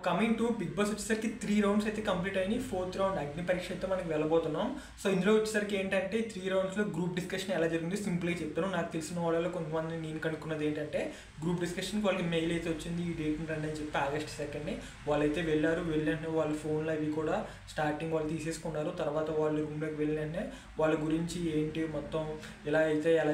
Coming to big boss వచ్చేసరికి 3 rounds అయితే complete అయినాయి. 4th రౌండ్ అగ్ని పరీక్ష అయితే మనకి వెళ్ళబోతున్నాం. సో ఇందులో వచ్చేసరికి ఏంటంటే 3 రౌండ్స్లో గ్రూప్ డిస్కషన్ ఎలా జరిగింది సింపుల్గా చెప్తాను. నాకు తెలిసిన వాళ్ళలో కొంతమంది నేను కనుక్కున్నది ఏంటంటే గ్రూప్ డిస్కషన్కి వాళ్ళకి మెయిల్ అయితే వచ్చింది, ఈ డేట్ని రండి అని చెప్పి August 2nd వాళ్ళైతే వెళ్ళిన వాళ్ళ ఫోన్లు అవి కూడా స్టార్టింగ్ వాళ్ళు తీసేసుకున్నారు. తర్వాత వాళ్ళు రూమ్లోకి వెళ్ళిన వాళ్ళ గురించి ఏంటి మొత్తం ఎలా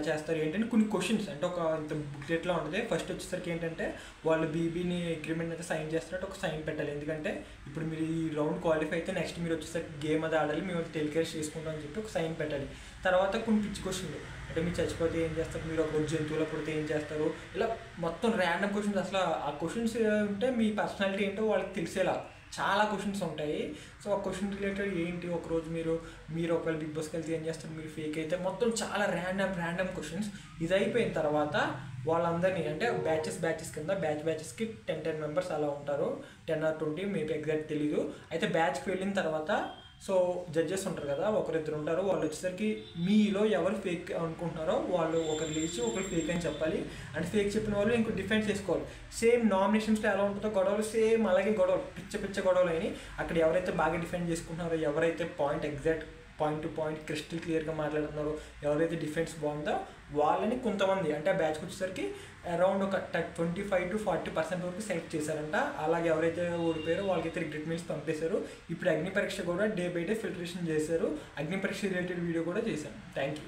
చేస్తారు ఏంటంటే కొన్ని క్వశ్చన్స్ అంటే ఒక ఇంత బుక్లెట్లో ఉంటుంది. ఫస్ట్ వచ్చేసరికి ఏంటంటే వాళ్ళు బీబీని అగ్రిమెంట్ అయితే సైన్ చేస్తున్నట్టు ఒక సైన్ పెట్టాలి. ఎందుకంటే ఇప్పుడు మీరు ఈ రౌండ్ క్వాలిఫై అయితే నెక్స్ట్ మీరు వచ్చేసరికి గేమ్ అది ఆడాలి, మేము టెలికాస్ట్ చేసుకుంటాం అని చెప్పి ఒక సైన్ పెట్టాలి. తర్వాత కొన్ని పిచ్చి క్వశ్చన్లు అంటే మీరు చచ్చిపోతే ఏం చేస్తారు, మీరు ఒక జంతువుల పుడితే ఏం చేస్తారు, ఇలా మొత్తం ర్యాండమ్ క్వశ్చన్స్. అసలు ఆ క్వశ్చన్స్ ఉంటే మీ పర్సనాలిటీ ఏంటో వాళ్ళకి తెలిసేలా చాలా క్వశ్చన్స్ ఉంటాయి. సో ఆ క్వశ్చన్ రిలేటెడ్ ఏంటి, ఒకరోజు మీరు ఒకవేళ బిగ్ బాస్కి వెళ్తే ఏం చేస్తారు, మీరు ఫేక్ అయితే మొత్తం చాలా ర్యాండమ్ క్వశ్చన్స్. ఇది అయిపోయిన తర్వాత వాళ్ళందరినీ అంటే బ్యాచెస్ కింద బ్యాచెస్కి 10 మెంబర్స్ అలా ఉంటారు, 10 or 20 మేబీ ఎగ్జాక్ట్ తెలీదు. అయితే బ్యాచ్కి వెళ్ళిన తర్వాత సో జడ్జెస్ ఉంటారు కదా, ఒకరిద్దరు ఉంటారు. వాళ్ళు వచ్చేసరికి మీలో ఎవరు ఫేక్ అనుకుంటున్నారో వాళ్ళు ఒకరు లేచి ఒకరు ఫేక్ అని చెప్పాలి. అంటే ఫేక్ చెప్పిన వాళ్ళు ఇంకో డిఫెన్స్ చేసుకోవాలి. సేమ్ నామినేషన్స్లో ఎలా ఉంటుందో గొడవలు సేమ్ అలాగే గొడవలు పిచ్చ గొడవలు అయినాయి. అక్కడ ఎవరైతే బాగా డిఫెండ్ చేసుకుంటున్నారో, ఎవరైతే పాయింట్ టు పాయింట్ క్రిస్టల్ క్లియర్గా మాట్లాడుతున్నారో, ఎవరైతే డిఫెన్స్ బాగుందో వాళ్ళని కొంతమంది అంటే ఆ బ్యాచ్కి వచ్చేసరికి అరౌండ్ ఒక 25 to 40% వరకు సెలెక్ట్ చేశారంట. అలాగే ఎవరైతే ఓడిపోయారో వాళ్ళకైతే రిగ్రెట్ మెయిల్స్ పంపేశారు. ఇప్పుడు అగ్ని పరీక్ష కూడా డే బై డే ఫిల్టరేషన్ చేశారు. అగ్ని పరీక్ష రిలేటెడ్ వీడియో కూడా చేశాను. Thank you.